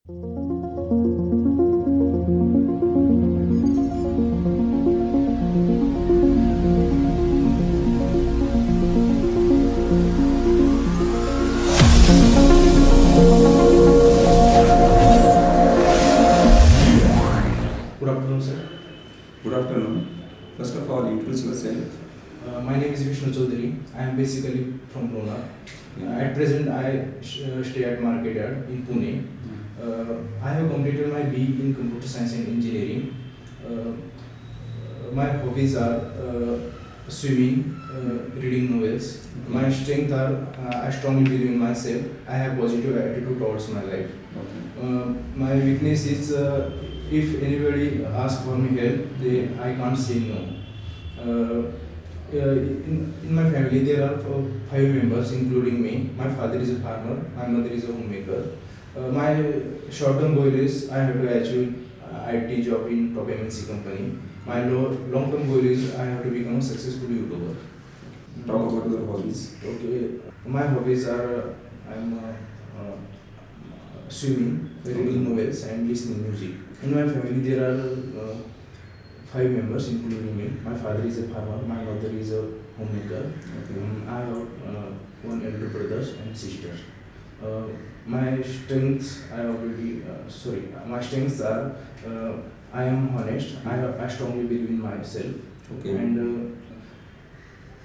Good afternoon, sir. Good afternoon. First of all, introduce yourself. My name is Vishnu Chaudhary. I am basically from Lonar. Yeah. At present, I stay at Market Yard in Pune. I have completed my BE in Computer Science and Engineering. My hobbies are swimming, reading novels. My strengths are I strongly believe in myself. I have positive attitude towards my life. Okay. My weakness is if anybody asks for me help, I can't say no. In my family, there are five members, including me. My father is a farmer, my mother is a homemaker. My short-term goal is I have to achieve IT job in top MNC company. My long-term goal is I have to become a successful YouTuber. Talk about your hobbies. Okay, my hobbies are I'm swimming, reading novels, and listening music. In my family, there are five members, including me. My father is a farmer. My mother is a homemaker. Okay. I have one elder brothers and sister. My strengths, my strengths are I am honest. I strongly believe in myself. Okay. And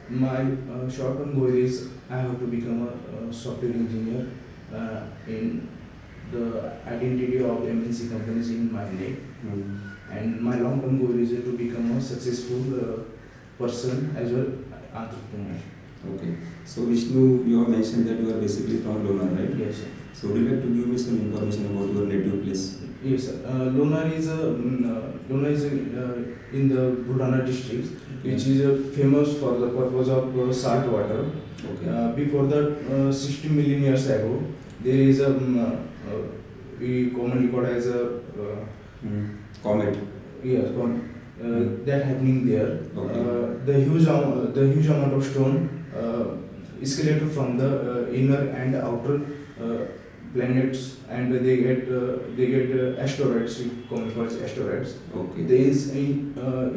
my short-term goal is I have to become a software engineer in the identity of MNC companies in my name. And my long-term goal is to become a successful person as well entrepreneur. Okay. So Vishnu, you have mentioned that you are basically from Lonar, right? Yes, sir. So would you like to give me some information about your native place? Yes, sir. Lonar is in the Buldhana district, Okay. which is famous for the purpose of salt water. Okay. Before that, 60 million years ago, there is a we commonly called as a Comet. that happening there. Okay. The huge amount of stone escalated from the inner and outer planets, and they get asteroids. We commonly call it asteroids. Okay. They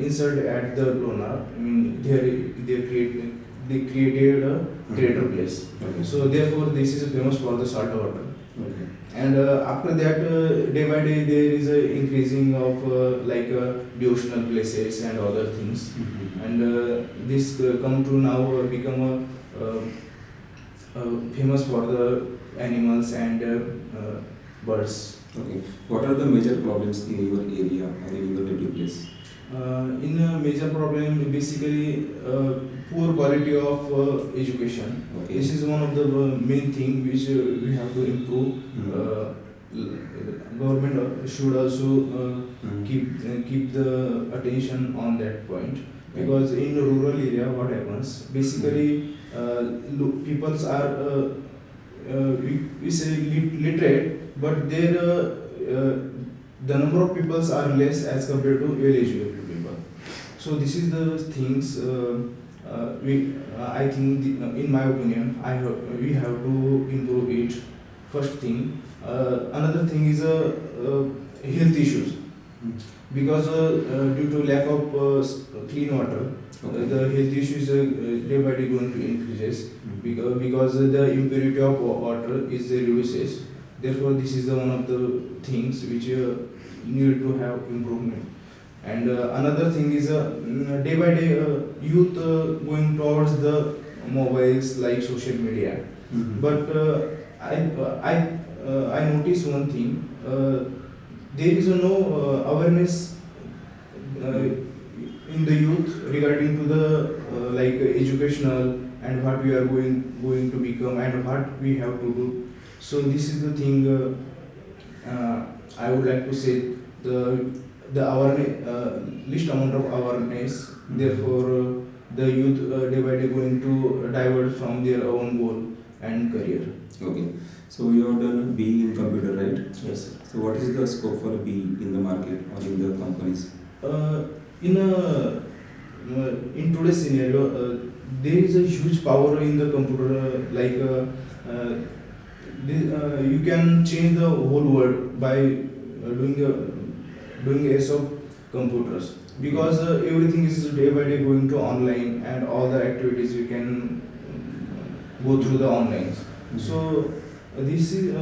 insert at the Lonar. I mean, they created a greater place. Okay. So therefore, this is famous for the salt water. Okay. And after that, day by day, there is a increasing of devotional places and other things. And this come to now become famous for the animals and birds. Okay. What are the major problems in your area or in your native place? In a major problem, basically poor quality of education. Okay. This is one of the main thing which we have to improve. Government should also keep the attention on that point, because in the rural area, what happens basically, peoples are we say literate, but their the number of peoples are less as compared to well-educated people. So this is the things I think in my opinion we have to improve it. First thing. Another thing is health issues, because due to lack of clean water, the health issues day by day going to increases, because the impurity of water is reduces. Therefore, this is one of the things which need to have improvement. And another thing is day by day youth going towards the mobiles like social media. But I notice one thing. There is no awareness in the youth regarding to the educational and what we are going to become and what we have to do. So this is the thing I would like to say, the awareness, least amount of awareness. Therefore, the youth day by day going to divert from their own goal and career. Okay. So you have done BE in computer, right? Yes, sir. So what is the scope for a BE in the market or in the companies? In today's scenario, there is a huge power in the computer. you can change the whole world by doing use of computers, because everything is day by day going to online, and all the activities you can go through the online. So this is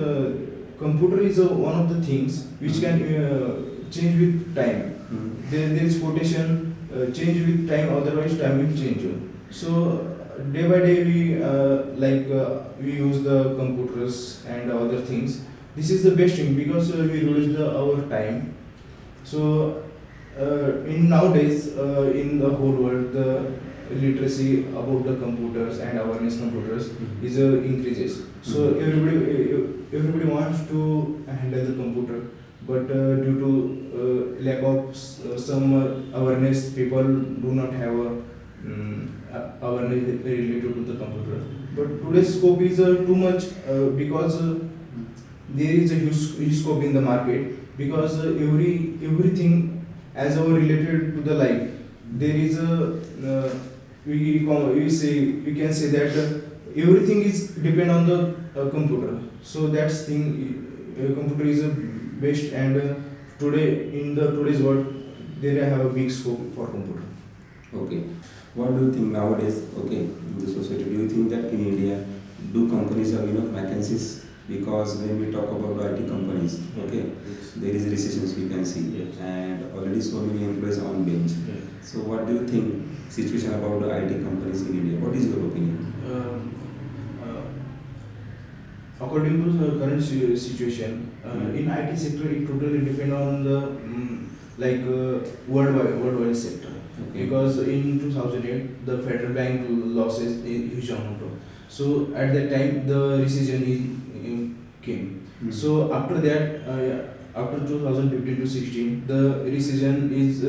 computer is one of the things which can change with time. There is quotation, change with time, otherwise time will change. So day by day we use the computers and other things. This is the best thing, because we reduce our time. So in nowadays, in the whole world, the literacy about the computers and awareness computers is increases. So everybody wants to handle the computer, but due to lack of some awareness, people do not have awareness related to the computer. But today's scope is too much, because there is a huge scope in the market, because everything as our related to the life, there is a we can say that everything is depend on the computer. So that's thing, computer is best, and today in the today's world there have a big scope for computer. Okay. What do you think nowadays, okay, in the society, do you think that in India, do companies have enough vacancies? Because when we talk about IT companies, okay, there is recessions we can see, and already so many employees are on bench. So what do you think situation about the IT companies in India? What is your opinion? According to the current situation, in IT sector, it totally depend on the worldwide sector. Okay. Because in 2008, the Federal Bank losses a huge amount. So at that time, the recession came. So after that, after 2015 to 16, the recession is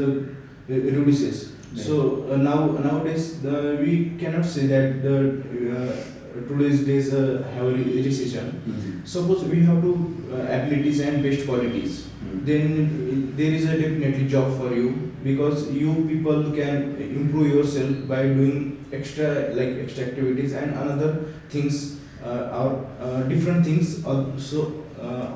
reduces. So nowadays, we cannot say that today's days have a recession. Suppose we have to abilities and best qualities, then there is a definitely job for you, because you people can improve yourself by doing extra activities and another things or different things also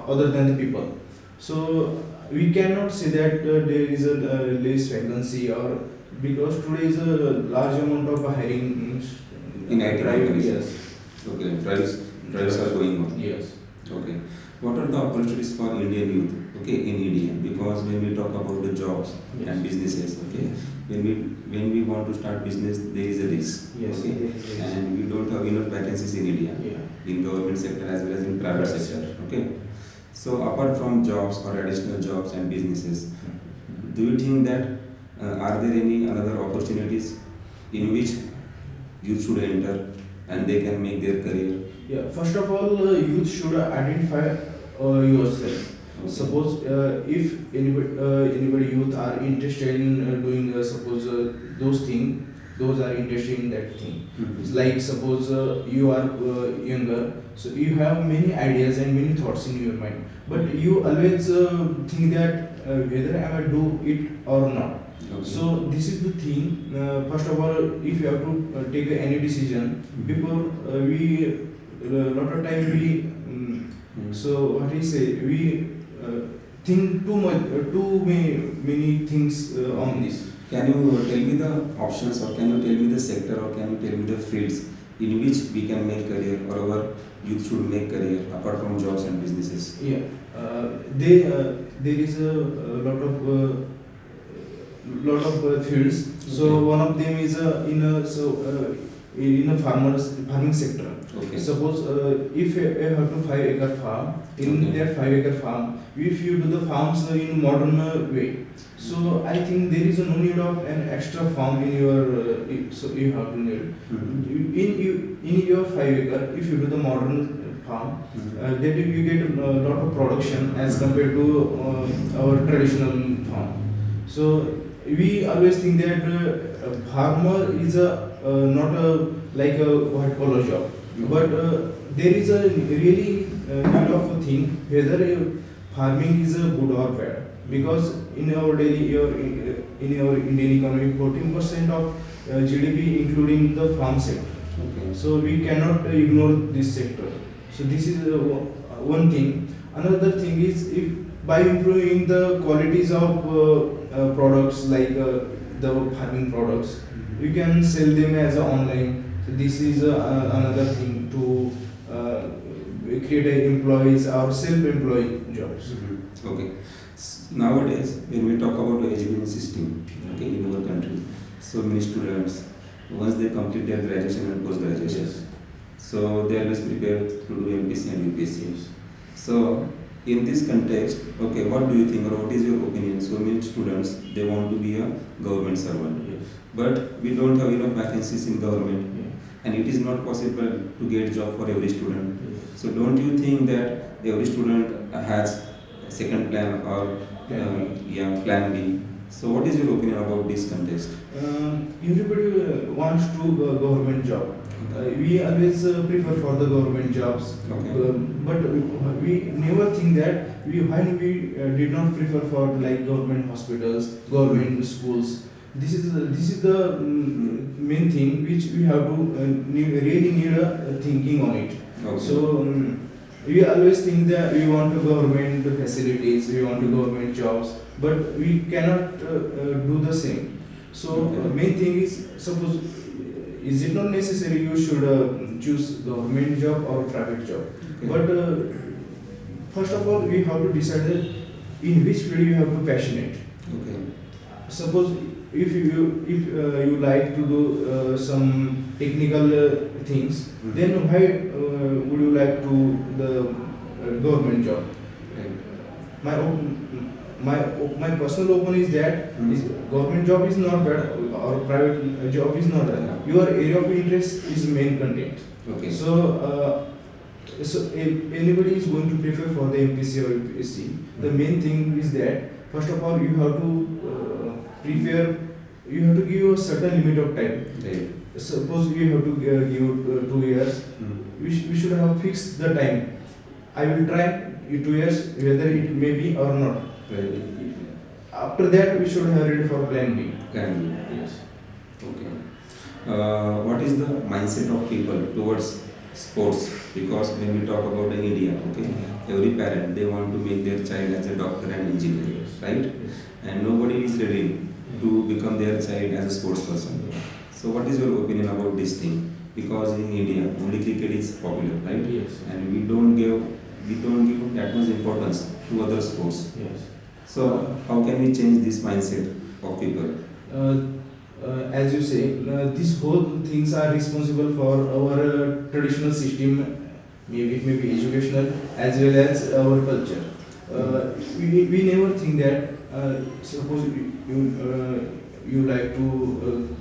other than the people. So we cannot say that there is a less vacancy, or because today is a large amount of hiring in IT drive. companies. Yes. Okay, drives are going on. Yes. Okay. What are the opportunities for Indian youth? Okay, in India, because when we talk about the jobs and businesses, okay, when we want to start business, there is a risk. Yes. Okay, Yes. and we don't have enough vacancies in India, in government sector as well as in private sector. Okay, so apart from jobs or additional jobs and businesses, do you think that are there any other opportunities in which youth should enter and they can make their career? Yeah. First of all, youth should identify yourself. Okay. Suppose if anybody youth are interested in doing suppose those are interested in that thing. It's like suppose you are younger, so you have many ideas and many thoughts in your mind, but you always think that whether I will do it or not. Okay. So this is the thing. First of all, if you have to take any decision, before we lot of time we so what do you say, we think too much, many things on this. Can you tell me the options, or can you tell me the sector, or can you tell me the fields in which we can make career, or our youth should make career apart from jobs and businesses? Yeah, there is a lot of fields. So Okay. one of them is in a farming sector. Okay. Suppose if you have to 5-acre farm, in Okay. that 5-acre farm, if you do the farms in modern way, so I think there is no need of an extra farm in your. So you have to need in your 5-acre. If you do the modern farm, then you get a lot of production as compared to our traditional farm. So we always think that farmer is not like a white collar job, but there is a really need of a thing whether farming is good or bad, because in our in our Indian economy 14% of GDP including the farm sector. Okay. So we cannot ignore this sector. So this is one thing. Another thing is if by improving the qualities of products like the farming products, you can sell them as a online. So this is another thing to create a employees or self-employed jobs. Okay. Nowadays, when we talk about the education system, okay, in our country, so many students, once they complete their graduation and post-graduation, Yes. so they always prepare to do MPC and UPSC. So, in this context, okay, what do you think or what is your opinion? So many students, they want to be a government servant, Yes. but we don't have enough vacancies in government, Yeah. and it is not possible to get job for every student. Yes. So don't you think that every student has a second plan or plan B? So what is your opinion about this context? Everybody wants to government job. We always prefer for the government jobs, Okay. but we never think that when we did not prefer for like government hospitals, government schools. This is the main thing which we have to really need a thinking on it. Okay. So we always think that we want to government facilities, we want to government jobs, but we cannot do the same. So Okay. main thing is, suppose is it not necessary you should choose government job or private job, Okay. but first of all we have to decide that in which field you have to passionate. Okay. Suppose if you like to do some technical things, Mhm. then why would you like to the government job? Right. My personal opinion is that Mhm. government job is not bad or private job is not bad. Yeah. Your area of interest is main content. Okay. So if anybody is going to prefer for the MPC or UPSC, the main thing is that first of all you have to prepare. You have to give a certain limit of time. Right. Suppose you have to give 2 years. Mhm. We should have fixed the time. I will try 2 years whether it may be or not. Right. After that we should have ready for plan B. Plan B. Yes. Okay. What is the mindset of people towards sports? Because when we talk about in India, okay, every parent they want to make their child as a doctor and engineer, Yes. right? Yes. And nobody is ready to become their child as a sports person. So what is your opinion about this thing? Because in India only cricket is popular, right? Yes. And we don't give that much importance to other sports. Yes. So how can we change this mindset of people? As you say, these whole things are responsible for our traditional system. Maybe it may be educational as well as our culture. We never think that suppose you like to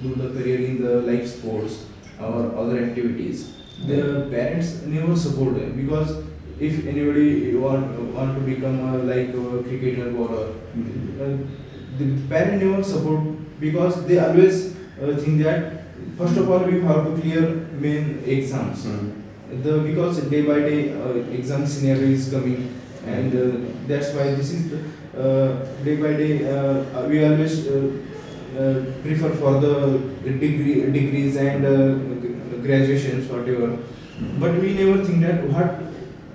do the career in the like sports or other activities. The parents never support them, because if anybody want to become like a cricketer bowler, the parent never support, because they always think that first of all we have to clear main exams. Because day by day exam scenario is coming, and that's why this is day by day we always prefer for the degrees and graduations whatever, but we never think that what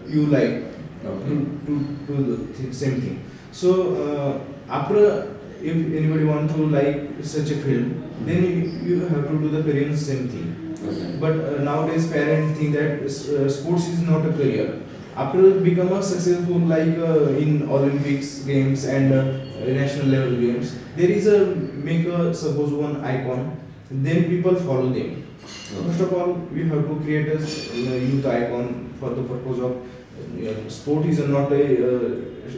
you like to do the same thing. So after, if anybody want to like such a field, then you have to do the career in the same thing. Okay. But nowadays parents think that sports is not a career. After become a successful like in Olympics games and national level games, there is a make a suppose one icon, then people follow them. First of all, we have to create a youth icon for the purpose of sport is not a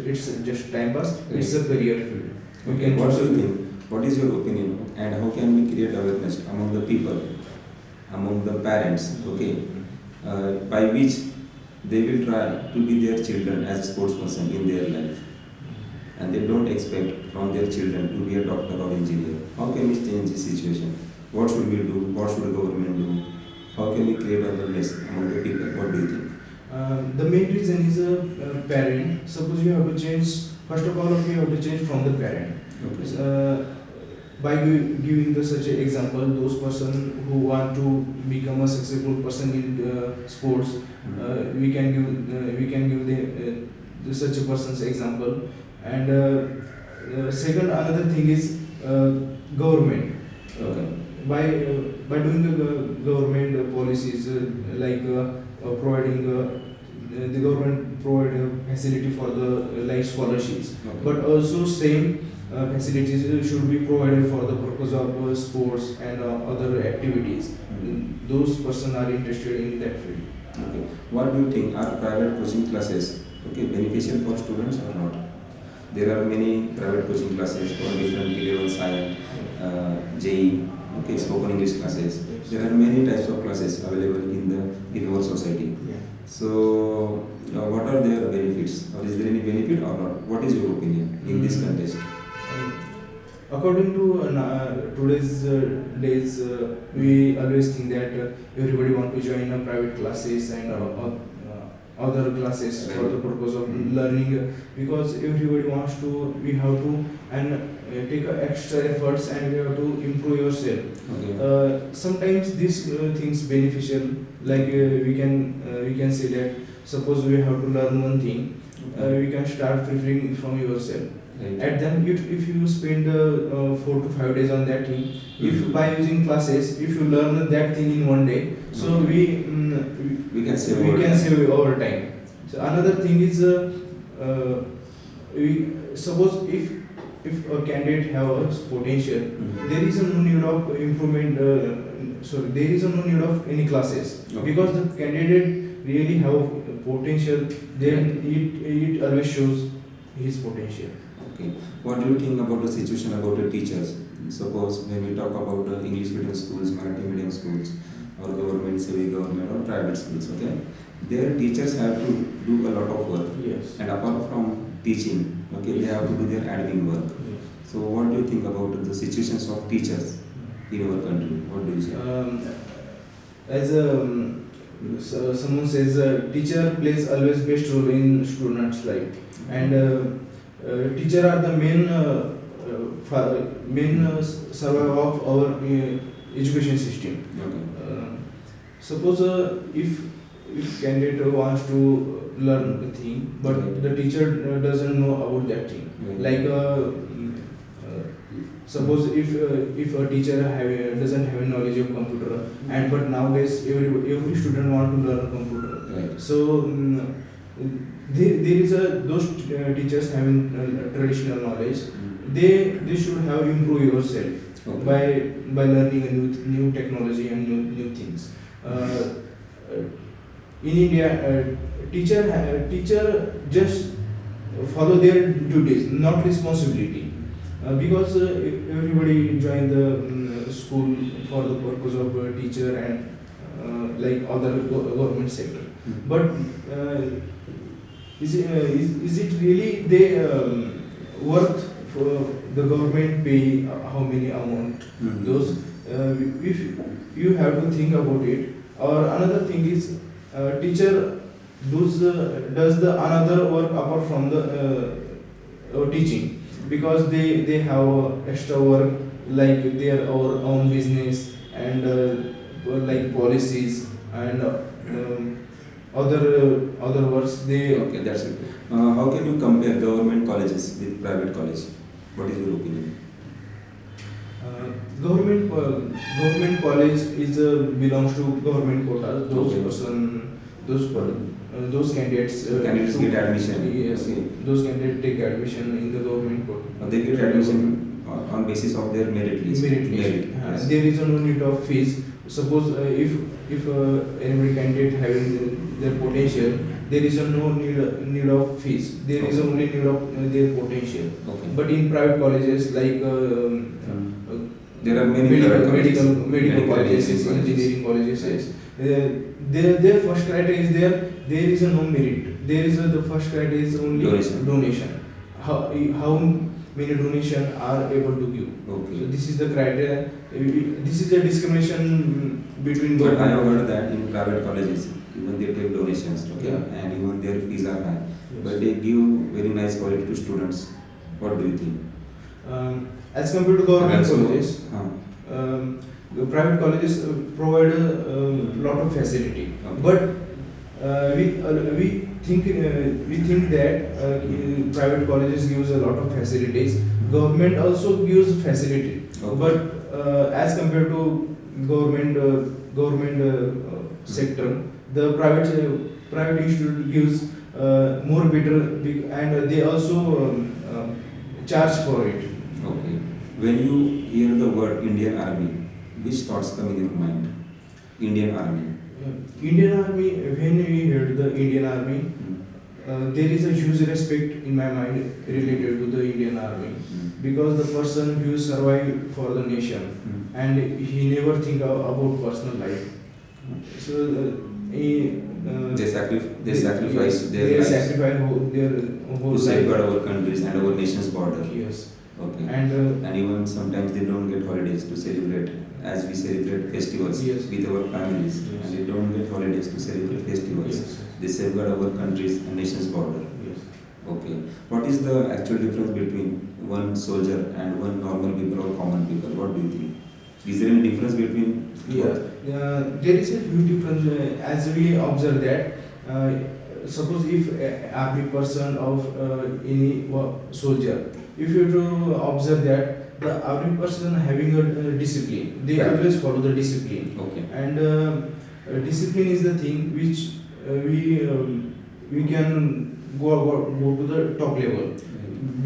it's just time pass. It's a career field. Okay. What do you think? What is your opinion? And how can we create awareness among the people, among the parents? Okay, by which they will try to be their children as a sports person in their life, and they don't expect from their children to be a doctor or engineer. How can we change this situation? What should we do? What should the government do? How can we create awareness among the people? What do you think? The main reason is a parent. Suppose you have to change. First of all, you have to change from the parent. Okay. by giving the such a example, those person who want to become a successful person in sports, we can give the such a person's example. And second, another thing is government. Okay. By doing the government policies providing the government provide a facility for the like scholarships, Okay. but also same facilities should be provided for the purpose of sports and other activities. Those person are interested in that field. Okay. What do you think, are private coaching classes beneficial for students or not? There are many private coaching classes for different levels, science, JE, spoken English classes. Yes. There are many types of classes available in our society. Yeah. So, what are their benefits, or is there any benefit or not? What is your opinion in this context? According to today's days, we always think that everybody want to join private classes and other classes for the purpose of learning, because everybody wants to, we have to, and take extra efforts and we have to improve yourself. Okay. Sometimes these things beneficial, like we can say that suppose we have to learn one thing, we can start preparing from yourself. Right. At then, if you spend 4 to 5 days on that thing, if by using classes, if you learn that thing in one day, so Okay. we can save we our can time. save our time. So another thing is, we suppose if a candidate have a potential, there is no need of improvement. There is no need of any classes, Okay. because the candidate really have potential. Then it always shows his potential. Okay. What do you think about the situation about the teachers? Suppose when we talk about the English medium schools, Marathi medium schools, or government, semi-government, or private schools, okay, their teachers have to do a lot of work, Yes. and apart from teaching, okay, they have to do their admin work. Yes. So, what do you think about the situations of teachers in our country? What do you say? As someone says, teacher plays always best role in students' life, and teacher are the main survivor of our education system. Okay. Suppose if candidate wants to learn a thing, but Right. the teacher doesn't know about that thing. Right. Like suppose if a teacher doesn't have knowledge of computer, and but nowadays every student want to learn computer. Right. So there is those teachers having traditional knowledge. They should have improve yourself Okay. by learning a new technology and new things. In India, teacher just follow their duties, not responsibility. Because everybody join the school for the purpose of teacher and like other government sector. But is it really they worth for the government pay how many amount those? If you have to think about it. Or another thing is, teacher does the another work apart from the teaching, because they have extra work like their own business and like policies and other works. They Okay, that's it. How can you compare government colleges with private college? What is your opinion? Government college is belongs to government quota. Okay. Those candidates Candidates get admission. Yes, Okay. those candidates take admission in the government quota. They get admission on basis of their merit list. Merit list. Yes. There is no need of fees. Suppose if anybody candidate having their potential, there is no need of fees. There is only need of their potential. Okay. But in private colleges like There are many private colleges. medical colleges, engineering colleges, yes. Their first criteria is there is no merit. There is the first criteria is only donation. How many donation are able to give. Okay. So this is the criteria. This is a discrimination between But I have government. heard that in private colleges, even they take donations, okay, Yeah. and even their fees are high, Yes. but they give very nice quality to students. What do you think? As compared to government And also- colleges, the private colleges provide a lot of facility, Okay. but we think that private colleges gives a lot of facilities. Government also gives facility, Okay. but as compared to government sector, the private institute gives more better and they also charge for it. Okay. When you hear the word Indian Army, which thoughts come in your mind? Indian Army. Indian Army, when we heard the Indian Army, there is a huge respect in my mind related to the Indian Army, because the person who survived for the nation and he never think about personal life. So They sacrifice their they lives sacrifice their whole to life. safeguard our countries and our nation's border. Yes, Okay. and And even sometimes they don't get holidays to celebrate, as we celebrate festivals Yes. with our families, Yes. and they don't get holidays to celebrate festivals. yes, They safeguard our countries and nation's border. yes. Okay. What is the actual difference between one soldier and one normal people or common people? What do you think? Is there any difference between both? There is a huge difference as we observe that. Suppose if every person of any soldier, if you to observe that the every person having a discipline, they Right. always follow the discipline, Okay. and discipline is the thing which we can go to the top level,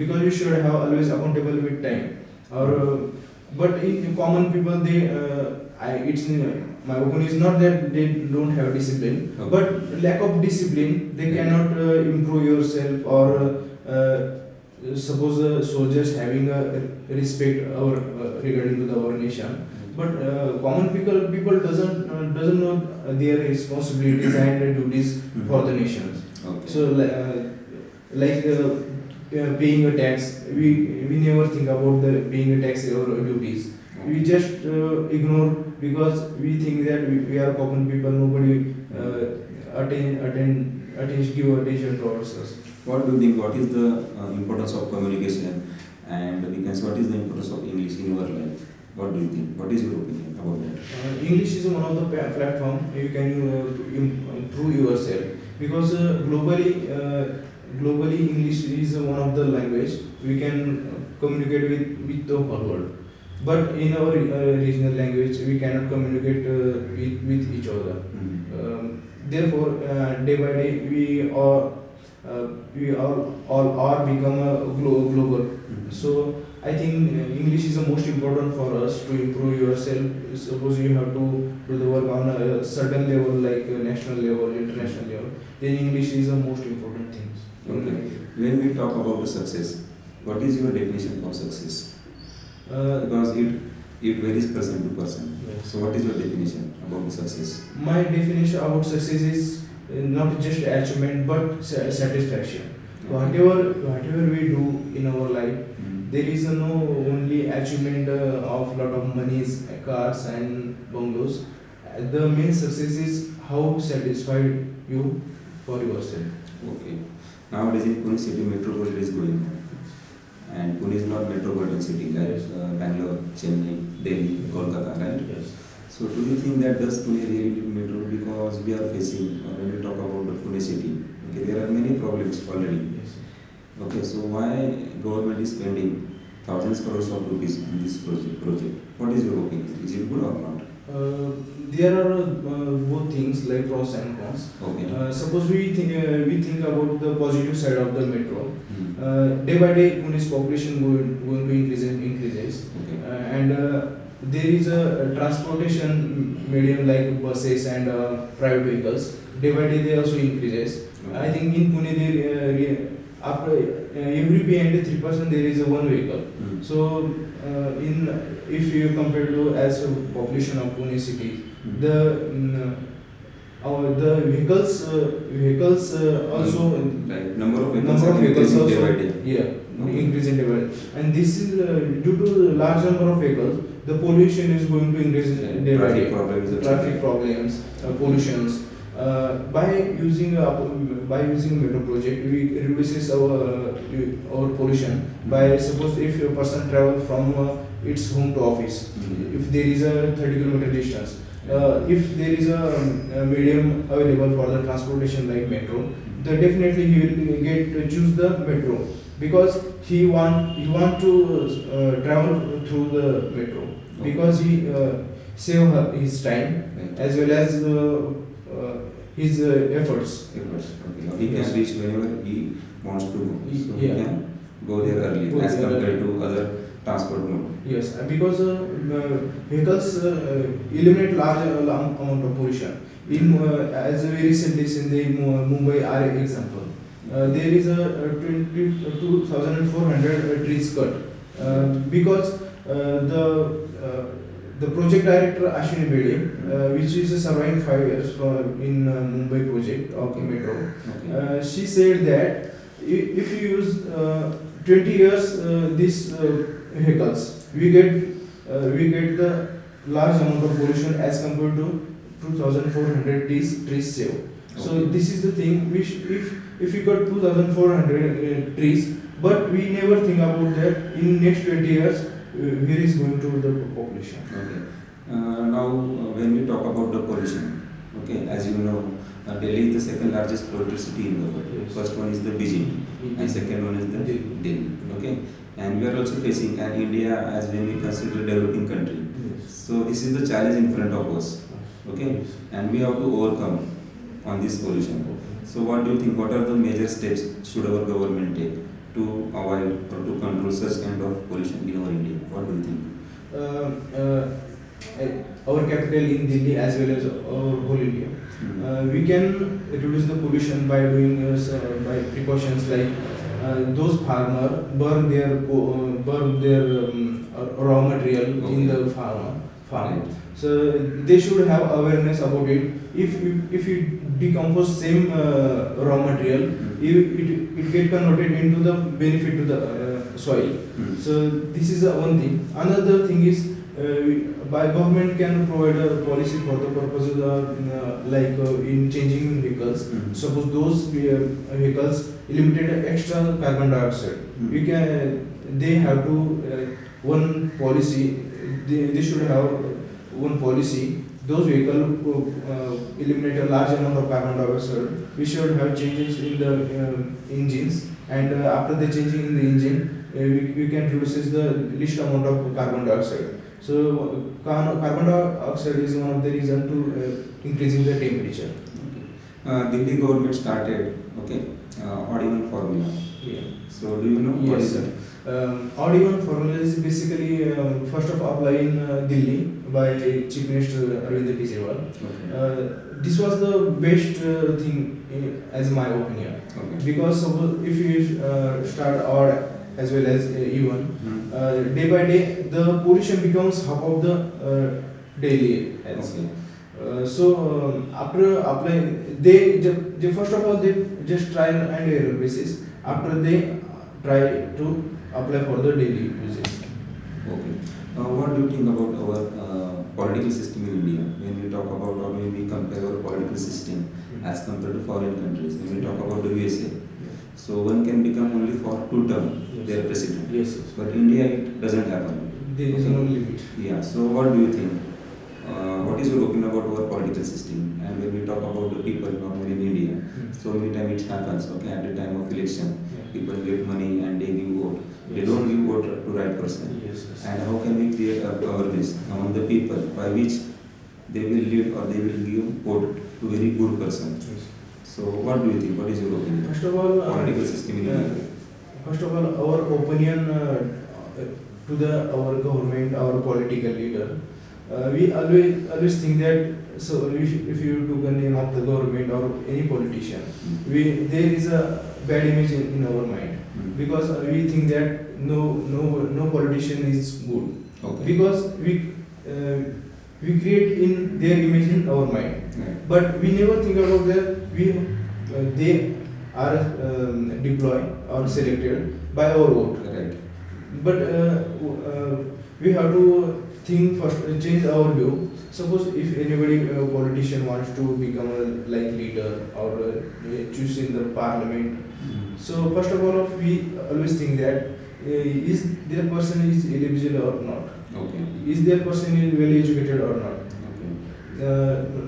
because we should have always accountable with time. Or but in common people, they it's my opinion is not that they don't have discipline, Okay. but lack of discipline, they cannot improve yourself. Or suppose soldiers having a respect regarding to our nation, but common people doesn't know their responsibilities and duties for the nations. Okay. So like paying a tax, we never think about the paying a tax or duties. We just ignore, because we think that we are common people. Nobody give attention towards us. What do you think? What is the importance of communication, and we can say what is the importance of English in your life? What do you think? What is your opinion about that? English is one of the platform you can improve yourself, because globally English is one of the language we can communicate with the whole world. But in our regional language, we cannot communicate with each other. Therefore, day by day, we all are become a global. So I think English is the most important for us to improve yourself. Suppose you have to do the work on a certain level, like national level, international level, then English is the most important thing. Okay. When we talk about the success, what is your definition for success? Because it varies person to person. Yes. So what is your definition about the success? My definition about success is not just achievement but satisfaction. Whatever we do in our life, there is no only achievement of lot of monies, cars and bungalows. The main success is how satisfied you for yourself. Okay. Nowadays in Pune city, metro project is going on. And Pune is not metropolitan city like Bangalore, Chennai, Delhi, Kolkata, right? Yes. So do you think that does Pune really need metro? Because we are facing, when we talk about the Pune city, okay, there are many problems already. Yes. Okay, so why government is spending thousands of crores of rupees on this project? What is your opinion? Is it good or not? There are both things like pros and cons. Okay. Suppose we think about the positive side of the metro. Day by day, Pune's population going to increases, Okay. and there is a transportation medium like buses and private vehicles. Day by day, they also increases. I think in Pune, there after every and 3% there is a one vehicle. So if you compare to as a population of Pune city, the vehicles also Right. Number of vehicles number of are vehicles increasing also day by day. increasing day by day. And this is due to the large number of vehicles, the pollution is going to increase day by day. Traffic problems. Traffic problems, pollutions, By using metro project, we reduces our pollution. By suppose if a person travel from its home to office, if there is a 30 kilometer distance, if there is a medium available for the transportation like metro, then definitely he will choose the metro, because he want to travel through the metro, because he save his time Right. as well as his efforts. Efforts. Okay. He can reach whenever he wants to go. So he Yeah. can go there early Go as there compared to other transport mode. Yes, because vehicles eliminate large amount of pollution. As we recently seen the Mumbai RA example, there is a 2,400 trees cut, because the project director Ashwini Bede, which is surviving 5 years in Mumbai project of metro, Okay. she said that if you use 20 years these vehicles, we get the large amount of pollution as compared to 2,400 trees saved. So Okay. this is the thing. If we got 2,400 trees, but we never think about that in next 20 years where is going to the population. Okay. Now, when we talk about the pollution, okay, as you know, Delhi is the second largest polluted city in the world. Yes. First one is the Beijing, and second one is the Delhi. Delhi. Okay, and we are also facing an India as when we consider developing country. Yes. So this is the challenge in front of us. Okay, Yes. and we have to overcome on this pollution. So what do you think? What are the major steps should our government take to avoid or to control such kind of pollution in our India? What do you think? Our capital in Delhi as well as our whole India. We can reduce the pollution by doing by precautions like those farmer burn their raw material in the farm. Right. So they should have awareness about it. If you decompose same raw material, it get converted into the benefit to the soil. So this is one thing. Another thing is by government can provide a policy for the purposes of like in changing vehicles. Suppose those vehicles eliminated extra carbon dioxide. They have to one policy. They should have one policy. Those vehicles eliminate a large amount of carbon dioxide. We should have changes in the engines, and after the changing in the engine, we can reduce the least amount of carbon dioxide. So carbon dioxide is one of the reason to increasing the temperature. Delhi government started odd even formula. Yeah. So do you know what Yes, is it? odd even formula is basically first of all applied in Delhi by Chief Minister Arvind Kejriwal. Okay. This was the best thing as my opinion, Okay. because suppose if you start odd as well as even, day by day the pollution becomes half of the daily health. Okay. So after applying, they first of all they just trial and error basis. After they try to apply for the daily usage. Okay. What do you think about our political system in India? When we talk about or when we compare our political system as compared to foreign countries, when we talk about the USA, so one can become only for 2 terms their president. Yes. But India it doesn't happen. There is no limit. Yeah. So what do you think? What is your opinion about our political system? And when we talk about the people normally in India, so many times it happens. Okay, at the time of election, people get money and they give vote. They Yes. don't give vote to right person. Yes. And how can we create awareness among the people by which they will lead or they will give vote to very good person? Yes. So what do you think? What is your opinion? First of all, Political system in India. first of all, our opinion to our government, our political leader. We always think that if you took a name of the government or any politician, there is a bad image in our mind, because we think that no politician is good, Okay. because we create in their image in our mind, Right. but we never think about that they are deployed or selected by our vote. Right. But we have to thing first change our view. Suppose if anybody politician wants to become a like leader or choose in the parliament. So first of all, we always think that is their person is eligible or not. Okay. Is their person is well educated or not.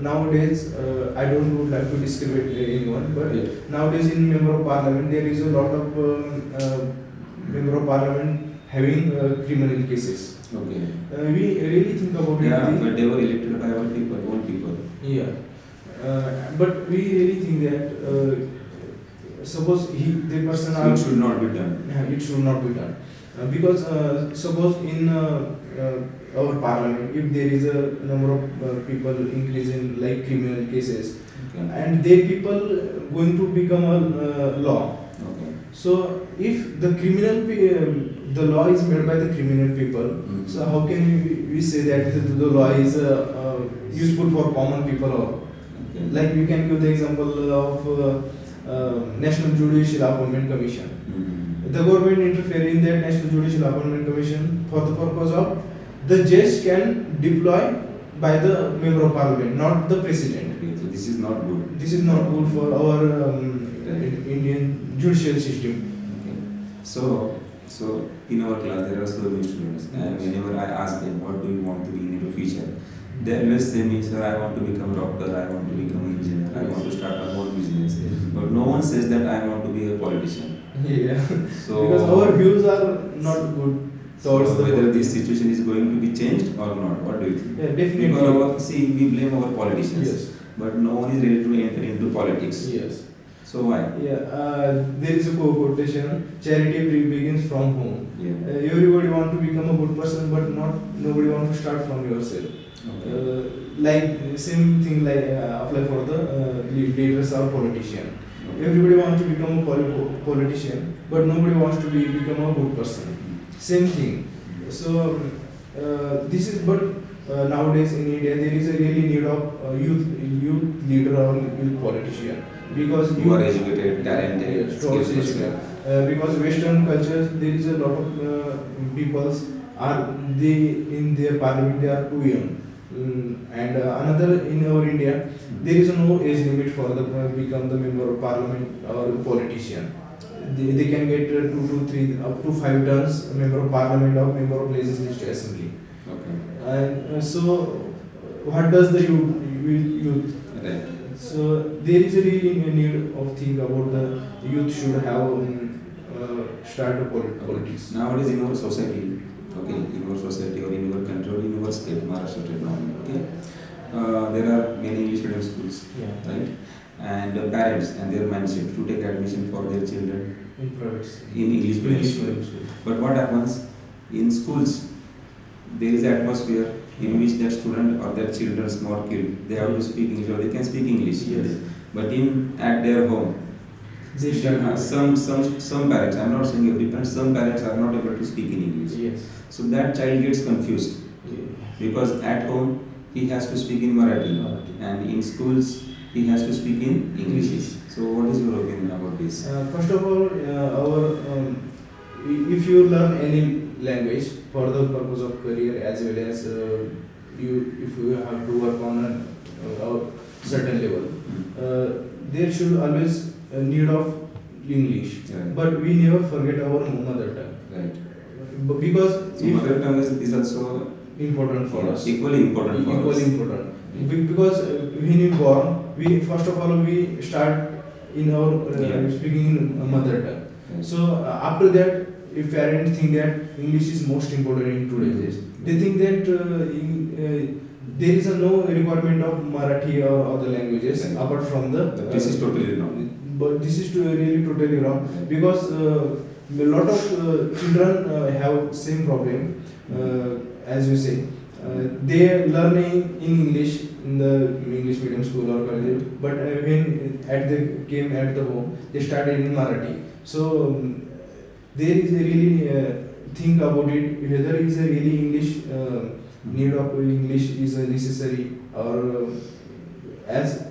Nowadays, I don't would like to discriminate anyone, but Right. nowadays in member of parliament there is a lot of member of parliament having criminal cases. Okay. We really think about Yeah, it. but they were elected by our people, own people. Yeah, but we really think that suppose the person So are it should not be done. it should not be done because suppose in our parliament if there is a number of people increase in like criminal cases Okay. and they people going to become a law. Okay. So if the the law is made by the criminal people, Mhm. so how can we say that the law is useful for common people or Okay. like we can give the example of National Judicial Appointment Commission. Mhm. The government interfere in that National Judicial Appointment Commission for the purpose of the judge can deploy by the member of parliament, not the president. Okay, so this is not good. This is not good for our Indian judicial system. Okay. So in our class there are so many students, and whenever I ask them what do you want to be in the future, they always say me, sir, I want to become a doctor, I want to become an engineer, I want to start my own business. But no one says that I want to be a politician. Yeah. So Because our views are not good towards so the whether politics. this situation is going to be changed or not, what do you think? Yeah, definitely. Because we blame our politicians, Yes. but no one is ready to enter into politics. Yes. So why? Yeah. There is a quotation: "Charity begins from home." Yeah. Everybody want to become a good person, but nobody want to start from yourself. Okay. Like same thing like apply for the leaders or politician. Okay. Everybody wants to become a politician, but nobody wants to become a good person. Same thing. So this is but nowadays in India there is a really need of youth leader or youth politician because Who are educated, talented, yes, skilled towards person. education. Because Western cultures there is a lot of peoples are they in their parliament they are too young. And another in our India there is no age limit for the become the member of parliament or politician. They can get 2 to 3 up to 5 terms member of parliament or member of legislative assembly. Okay. And so what does the youth Right. so there is a really need of think about the youth should have start a politics. Nowadays in our society, okay, in our society or in our country or in our state, Maharashtra state now, okay, there are many English medium schools, Yeah. right? And parents and their mindset to take admission for their children In private in English medium English school. medium school. But what happens in schools? There is an atmosphere in which that student or that children small kid they have to speak English or they can speak English. Yes. But at their home, They start some parents, I am not saying every parent, some parents are not able to speak in English. Yes. So that child gets confused because at home he has to speak in Marathi Marathi. and in schools he has to speak in English. So what is your opinion about this? First of all, if you learn any language for the purpose of career as well as if you have to work on a certain level, there should always a need of English. Right. But we never forget our mother tongue. Right. Because So mother tongue is also important for us. equally important for Equally us. important. Because when you born, we first of all we start in our speaking in mother tongue. Right. So after that, if parents think that English is most important in today's days, they think that there is no requirement of Marathi or other languages Right. apart from the. But this is totally wrong. But this is really totally wrong because a lot of children have same problem as you say. They learn in English in the English medium school or college, but when came at the home, they started in Marathi. So there is a really think about it whether is a really English need of English is necessary or as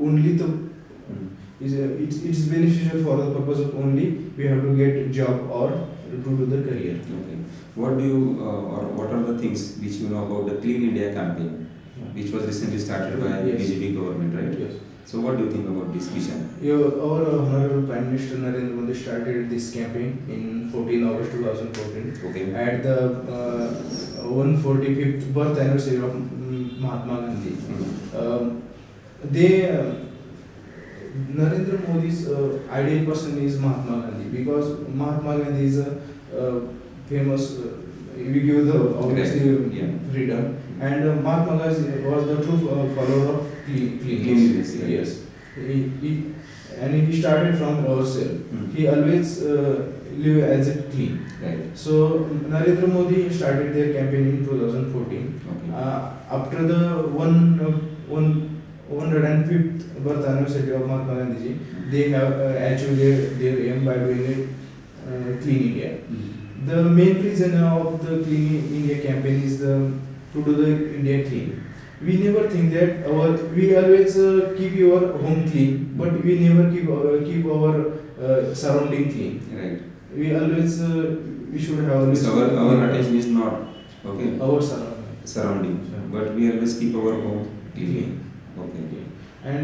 only the it's beneficial for the purpose of only we have to get job or to do the career. Okay. What do you or what are the things which you know about the Clean India campaign, Yeah. which was recently started by Yes. BJP government, right? Yes. So what do you think about this vision? Our Honorable Prime Minister Narendra Modi started this campaign in 14 August 2014 Okay. at the 145th birth anniversary of Mahatma Gandhi. They Narendra Modi's ideal person is Mahatma Gandhi, because Mahatma Gandhi is a famous. We give the obviously Yeah. freedom, and Mahatma Gandhi was the true follower of Cleanliness, cleanliness. yeah. Yes, and he started from ourselves. He always live as a clean. Right. So Narendra Modi started their campaign in 2014. Okay. After the 105th birth anniversary of Mahatma Gandhi, they have achieved their aim by doing a Clean India. The main reason of the Clean India campaign is to do the India clean. We never think that we always keep your home clean, but we never keep our surrounding clean. Right. We always we should have always So our attention is not okay our surrounding surrounding, Yeah. but we always keep our home clean. clean. Okay. And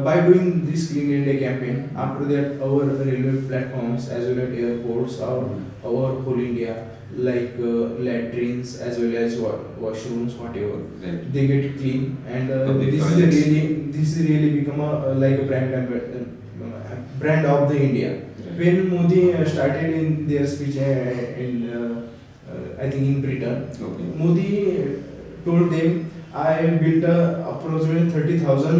by doing this Clean India campaign, after that our railway platforms as well as airports, our whole India, like latrines as well as washrooms, whatever, Right. they get clean, and Public this toilets. is really become like a brand of the India. Right. When Modi started in their speech I think in Britain, Okay. Modi told them, I built approximately 30,000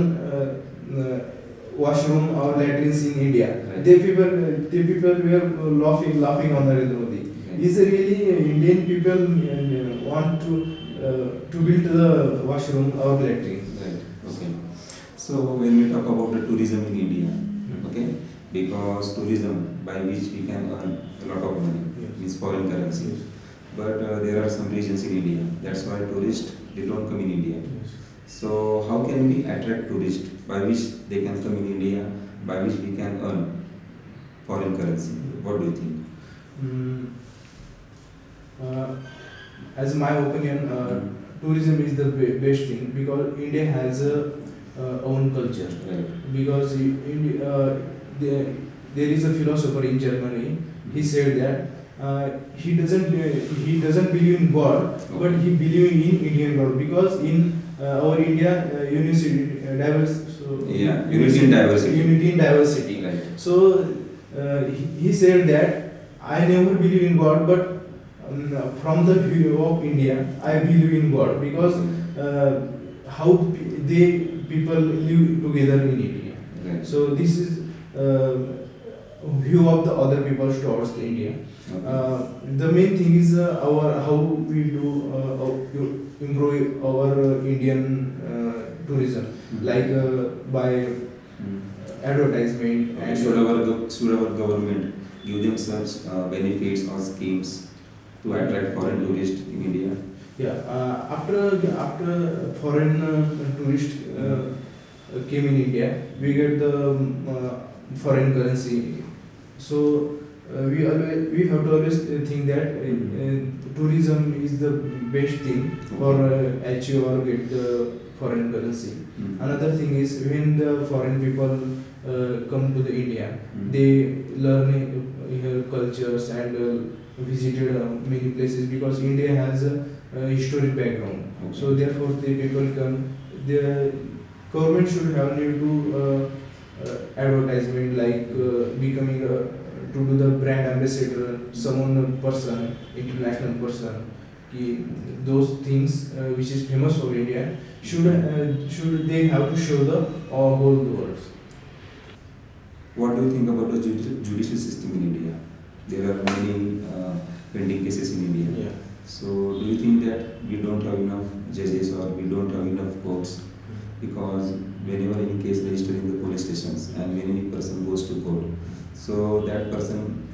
washroom or latrines in India. Right. They people were laughing on Narendra Modi. Okay. Is really Indian people want to build the washroom or latrine? Right. Okay. So when we talk about the tourism in India, okay, because tourism by which we can earn a lot of money Yes. means foreign currency. But there are some regions in India. That's why tourists they don't come in India. Yes. So how can we attract tourists by which they can come in India, by which we can earn foreign currency? What do you think? As my opinion, tourism is the best thing, because India has a own culture. Right. Because there is a philosopher in Germany. He said that he doesn't believe in God, but he believes in Indian God, because in our India unity diverse. So Yeah, unity in diversity. Unity in diversity. Right. So he said that I never believe in God, but from the view of India, I believe in God, because how people live together in India. Right. So this is view of the other people towards the India. Okay. The main thing is how we do improve our Indian tourism, like by advertisement and Should our government give them such benefits or schemes to attract foreign tourists in India? yeah. After foreign tourists came in India, we get the foreign currency. So we have to always think that tourism is the best thing for achieve or get the foreign currency. Another thing is, when the foreign people come to the India, they learn here cultures and visited many places, because India has a historic background. Okay. So therefore, the people come. The government should have need to advertisement, like becoming to do the brand ambassador, someone person, international person. Those things which is famous for India should they have to show the whole world. What do you think about the judicial system in India? There are many pending cases in India. Yeah. So do you think that we don't have enough judges or we don't have enough courts? Because whenever any case registered in the police stations and when any person goes to court, so that person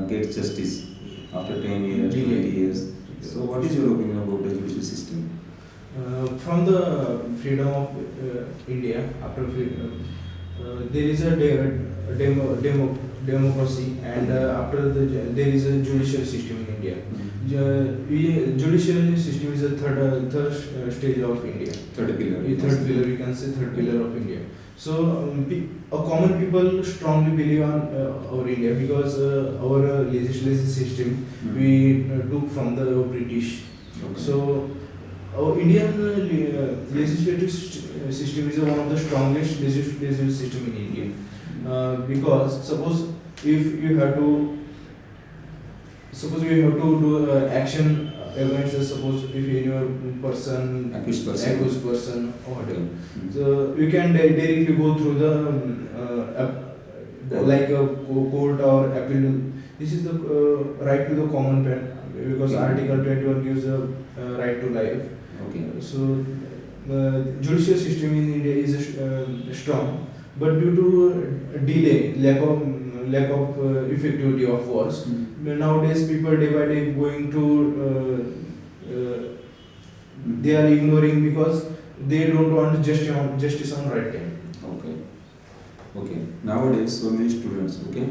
gets justice after 10 years, 20 years. So what is your opinion about the judicial system? From the freedom of India, after freedom, there is a democracy, and after there is a judicial system in India. Judicial system is the third stage of India. Third pillar. Third pillar, you can say third pillar of India. So a common people strongly believe on our India because our legislative system we took from the British. Okay. So our Indian legislative system is one of the strongest legislative system in India. Because suppose if you have to do action against suppose if any person Accused person or whatever, so you can directly go through like a court or appeal. This is the right to the common man because Article 21 gives a right to life. Okay. So judicial system in India is strong, but due to delay, lack of effectivity of force, nowadays people day by day going to they are ignoring because they don't want justice on right time. Okay. Okay. Nowadays, so many students, okay,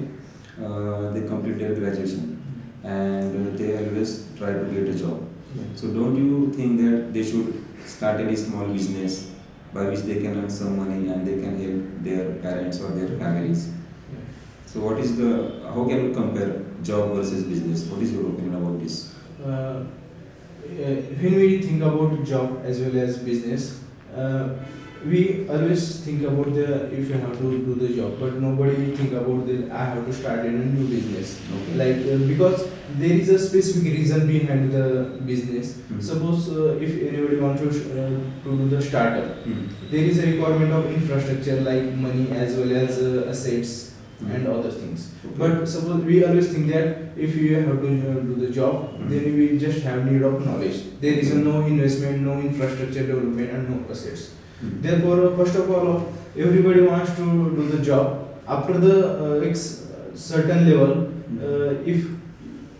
they complete their graduation and they always try to get a job. So don't you think that they should start any small business by which they can earn some money and they can help their parents or their families? So what is how can you compare job versus business? What is your opinion about this? When we think about job as well as business, we always think about if you have to do the job, but nobody think about I have to start in a new business. Okay. Like because there is a specific reason behind the business. Suppose if anybody wants to do the startup, there is a requirement of infrastructure like money as well as assets and other things. Okay. But suppose we always think that if you have to do the job, then we just have need of knowledge. There is no investment, no infrastructure development, and no assets. Therefore, first of all, everybody wants to do the job. After the certain level, if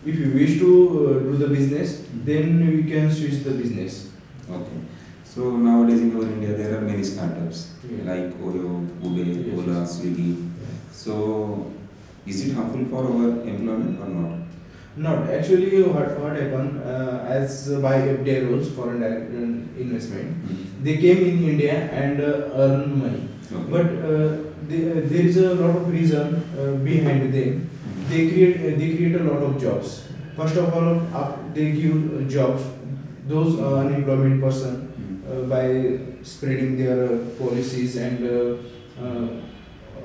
you wish to do the business, then we can switch the business. Okay. So nowadays in our India there are many startups like Oyo, Uber, Yes. Ola, Swiggy. So is it harmful for our employment or not? Not actually. What happened as by FDI rules, foreign direct investment, they came in India and earn money. Okay. But there is a lot of reason behind them. They create a lot of jobs. First of all, they give jobs those unemployment person by spreading their policies and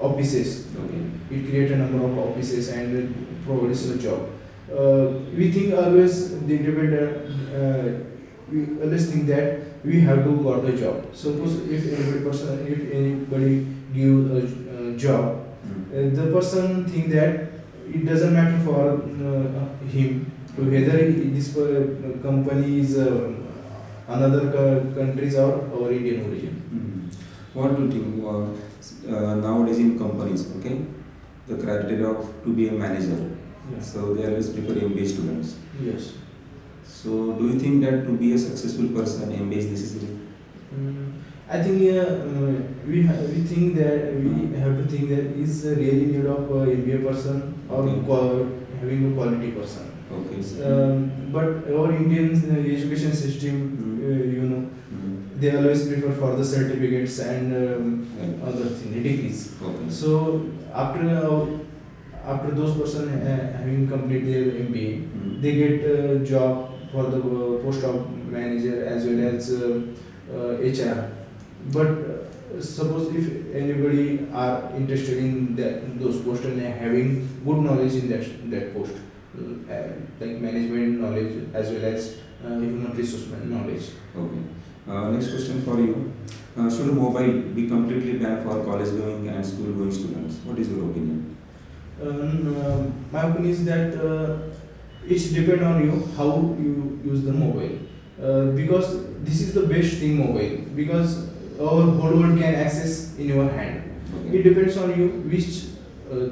offices. Okay. It creates a number of offices and provides a job. We think always we always think that we have to got a job. Suppose if anybody give a job, the person think that it doesn't matter for him whether this company is another countries or Indian origin. What do you think nowadays in companies? Okay, the criteria of to be a manager. Yeah. So they always prefer MBA students. Yes. So do you think that to be a successful person, MBA is necessary? I think we think that we have to think that is really need of MBA person or having a quality person. Okay. But our Indian education system, they always prefer for the certificates and other things, degrees. Okay. So after those person having completed their MBA, they get a job for the post of manager as well as HR. But suppose if anybody are interested in those posts and having good knowledge in that post, like management knowledge as well as human resource knowledge. Okay. Next question for you. Should mobile be completely banned for college going and school going students? What is your opinion? My opinion is that it depends on you how you use the mobile. Because this is the best thing mobile, because our whole world can access in your hand. Okay. It depends on you which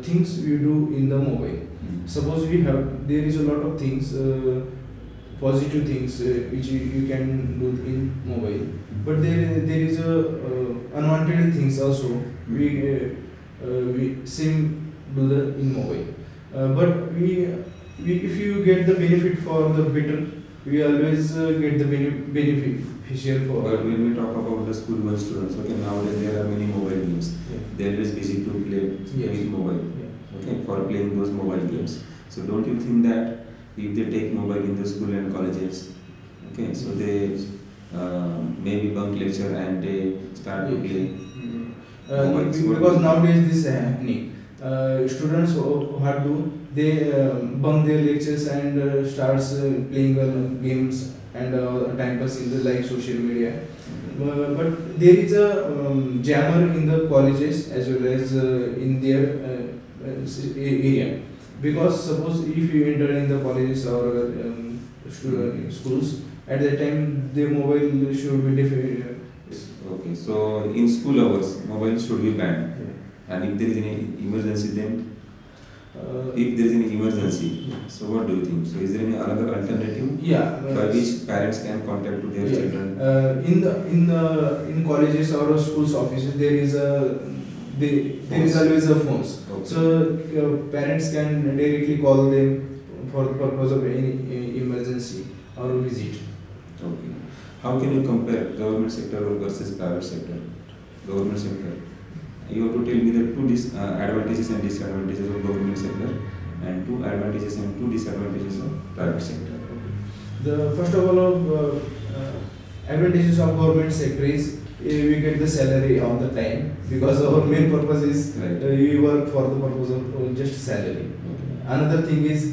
things you do in the mobile. Suppose there is a lot of things, positive things which you can do in mobile, but there is a unwanted things also. We do the in mobile. But we if you get the benefit for the better, we always get the beneficial for. But when we talk about the school one students, okay, nowadays there are many mobile games. Yeah. They are always busy to play Yes. with mobile. Yeah. Okay, for playing those mobile games. So don't you think that if they take mobile in the school and colleges, okay, so they maybe bunk lecture and they start to play mobile. Because nowadays this is happening. Students who have to they bunk their lectures and starts playing games and time pass in the like social media. But there is a jammer in the colleges as well as in their area. Because suppose if you enter in the colleges or schools, at that time the mobile should be different. Okay, so in school hours, mobile should be banned. And if there is any emergency, then if there is any emergency, so what do you think? So is there any another alternative Yeah. by which parents can contact to their Yeah. children? In colleges or schools offices there is always a phones. Okay. So parents can directly call them for the purpose of any emergency or visit. Okay. How can you compare government sector versus private sector? Government sector. You have to tell me the two advantages and disadvantages of government sector and two advantages and two disadvantages of private sector. The first of all, advantages of government sector is we get the salary on the time because our main purpose is Right. we work for the purpose of just salary. Okay. Another thing is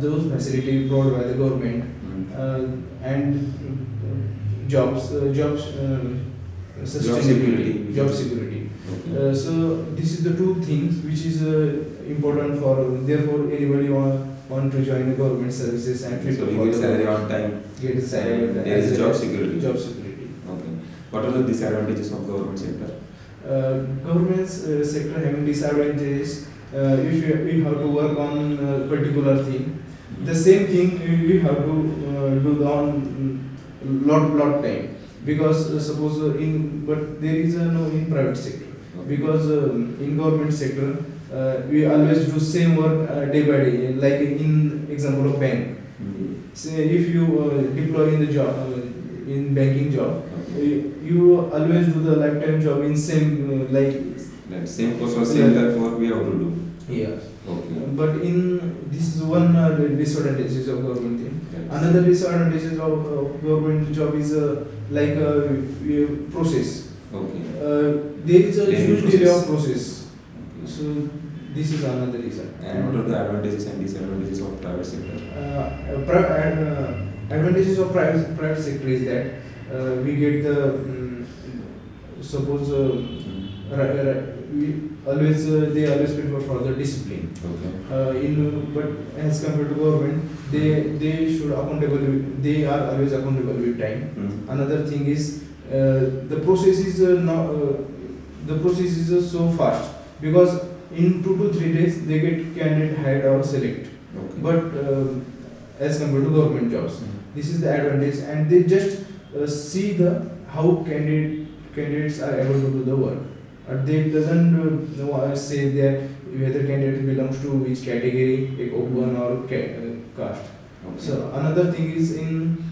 those facilities provided by the government and jobs sustainability, security. job security. Okay. So this is the two things which is important for. Therefore, anybody want to join the government services and fit So for you get the- salary on time. get the salary. And there is as job well as security. Job security. Okay. What are the disadvantages of government sector? Government sector having disadvantages. If you have to work on a particular thing, the same thing you have to do on lot time because suppose but there is no in private sector because in government sector we always do same work day by day like in example of bank. Say if you deploy in the job in banking job, you always do the lifetime job in same like Like same course or same type of work we have to do. yeah. Okay. But in this is one disadvantages of government thing. Yes. Another disadvantages of government job is like process. Okay. There is a Lengthy huge delay of process. process. Okay. So this is another reason. And what are the advantages and disadvantages of private sector? Advantages of private sector is that we get the suppose we always they always prefer for the discipline. Okay. But as compared to government, they should accountable. They are always accountable with time. Another thing is the process is the process is so fast because in 2 to 3 days they get candidate hired or select. Okay. But as compared to government jobs, this is the advantage, and they just see the how candidates are able to do the work. They doesn't say that whether candidate belongs to which category, like open or caste. Okay. So another thing is in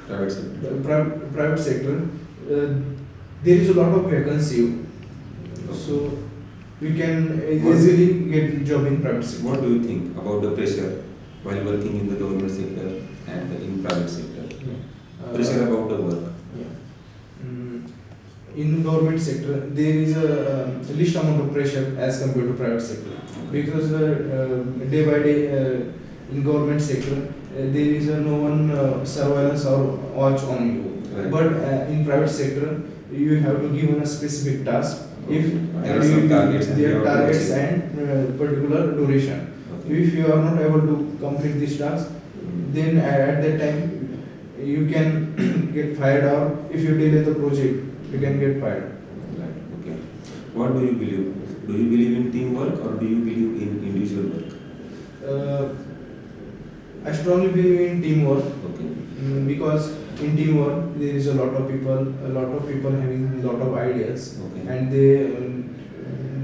Private sector. the private sector, there is a lot of vacancy, so we can easily get job in private sector. What do you think about the pressure while working in the government sector and in private sector? Pressure about the work. In government sector, there is a least amount of pressure as compared to private sector because day by day in government sector there is no one surveillance or watch on you. Right. But in private sector, you have to give a specific task. If There are some targets and there you are have to targets achieve. and particular duration. Okay. If you are not able to complete this task, then at that time you can get fired, or if you delay the project, you can get fired. Right. Okay. What do you believe? Do you believe in teamwork or do you believe in individual work? I strongly believe in teamwork Okay. because in teamwork there is a lot of people having a lot of ideas, Okay. and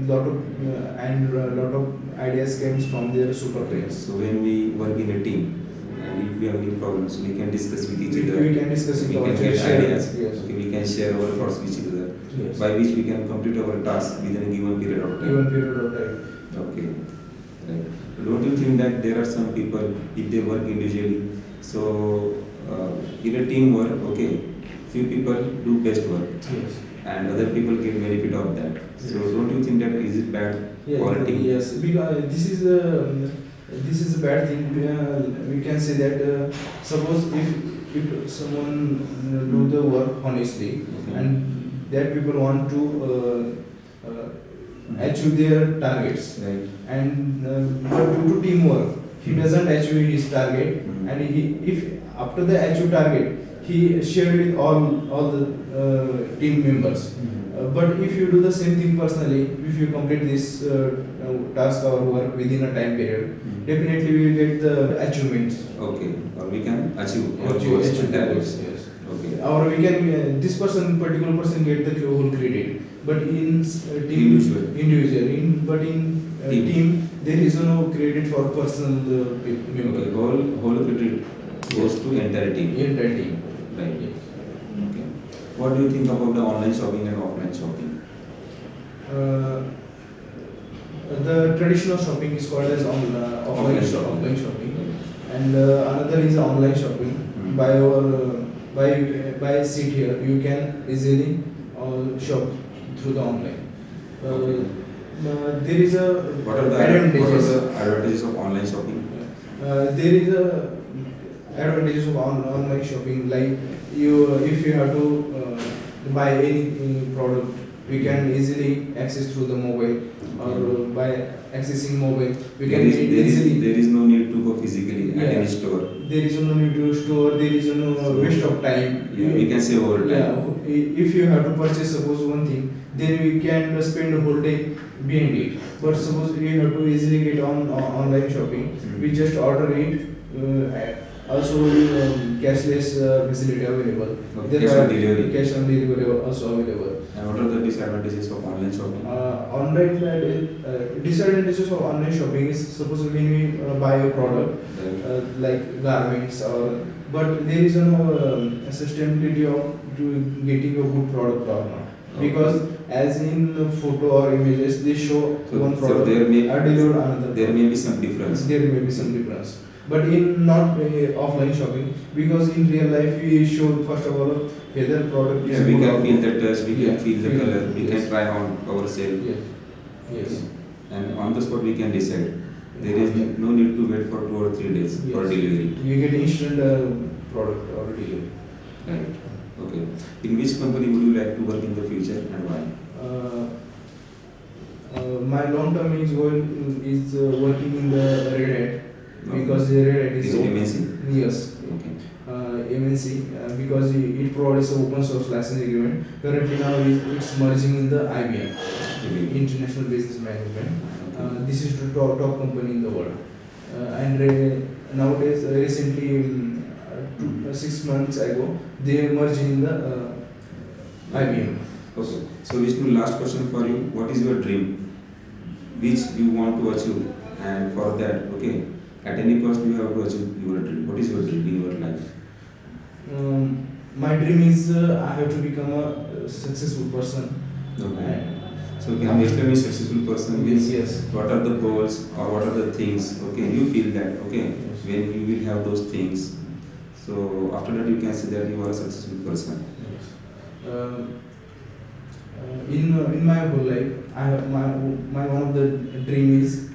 lot of ideas comes from their super brains. So when we work in a team, and if we have any problems, we can discuss with each We other. can discuss it. We or can get share. ideas. Yes. Okay, we can share our thoughts with each other, Yes. by which we can complete our task within a given period of time. Given period of time. Okay. Right. Don't you think that there are some people, if they work individually, so in a teamwork, okay, few people do best work, Yes. and other people get benefit of that. So Yes. don't you think that is it bad Yeah, quality? yes, because this is a bad thing. We can say that suppose if someone do the work honestly, Okay. and that people want to achieve their targets, Right. and but due to teamwork he doesn't achieve his target, Mhm. and if after the achieve target he shared with all the team members. But if you do the same thing personally, if you complete this task or work within a time period, definitely we will get the achievements. Okay. Or we can achieve our goals Achieve and the targets. goals, yes. Okay. Or we can this particular person get the whole credit. But in team Individual. but in Team. team there is no credit for personal member. Okay. Whole credit goes to entire team. Entire team. Right. Yes. Okay. What do you think about the online shopping and offline shopping? Uh, the traditional shopping is called as offline Offline shopping. offline shopping, and another is online shopping. Mhm. By sit here, you can easily shop through the online. Okay. There is a What are the advantages. advantages of online shopping? There is a advantages of online shopping, like if you have to buy any product, we can easily access through the mobile, or by accessing mobile we can easily. There is no need to go physically at Yeah. any store. There is no need to store. There is no So- waste of time. Yeah, we can save our time. Yeah, if you have to purchase suppose one thing, then we can spend a whole day behind it. But suppose we have to easily get on online shopping, we just order it. Also, cashless facility available. Okay, There cash are on delivery. Cash on delivery also available. And what are the disadvantages of online shopping? Disadvantages of online shopping is suppose when we buy a product, Right. like garments, but there is no sustainability of getting a good product or not. Okay. Because as in photo or images they show one So product there may are delivered another. there may be some difference. There may be some difference, but in not offline shopping, because in real life we show first of all whether product is Yeah, we good can or feel not. the touch, we can Yeah, feel the feel color, it, we yes. can try on ourselves. Yes. Yes. And on the spot we can decide. There is Yeah. no need to wait for 2 or 3 days for Yes. delivery. You get instant product or delivery. Right. Okay. In which company would you like to work in the future and why? My long term is working in the Red Hat, because the Red Hat Is is it MNC? Yes. Okay. MNC, because it provides an open source license agreement. Currently now it's merging in the IBM, Okay. International Business Management. Okay. This is the top company in the world. Nowadays, recently, 6 months ago, they merged in the IBM. Okay. So Vishnu, last question for you. What is your dream? Which you want to achieve? And for that, okay, at any cost you have to achieve your dream. What is your dream in your life? My dream is I have to become a successful person. Okay. And So can you explain me successful person means yes. what are the goals or what are the things? Okay, you feel that, okay, Yes. when you will have those things. So after that you can say that you are a successful person. Yes. In my whole life, I have my one of the dream is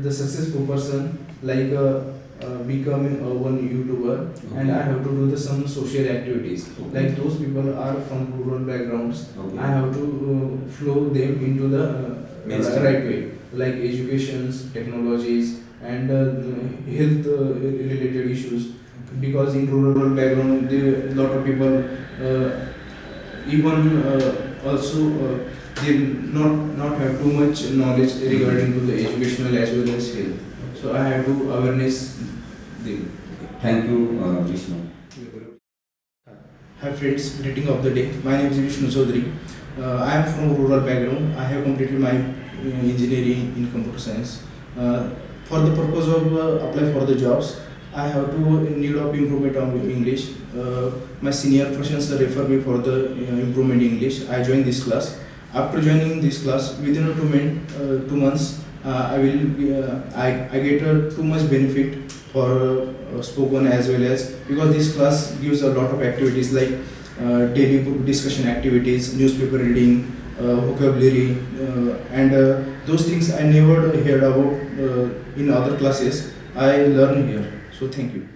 the successful person, like becoming one YouTuber, and I have to do some social activities. Okay. Like those people are from rural backgrounds, Okay. I have to flow them into the Mainstream. right way, like educations, technologies, and health related issues. Because in rural background, a lot of people even also they not have too much knowledge regarding to the educational as well as health. So I have to awareness them. Thank you, Vishnu. Hi friends, greeting of the day. My name is Vishnu Chaudhary. I am from rural background. I have completed my engineering in computer science. For the purpose of apply for the jobs, I have to need of improvement on English. My senior Prashant sir referred me for the improvement in English. I joined this class. After joining this class, within 2 months, I will I get too much benefit for spoken as well as, because this class gives a lot of activities like daily book discussion activities, newspaper reading, vocabulary, and those things I never heard about in other classes. I learn here. So thank you.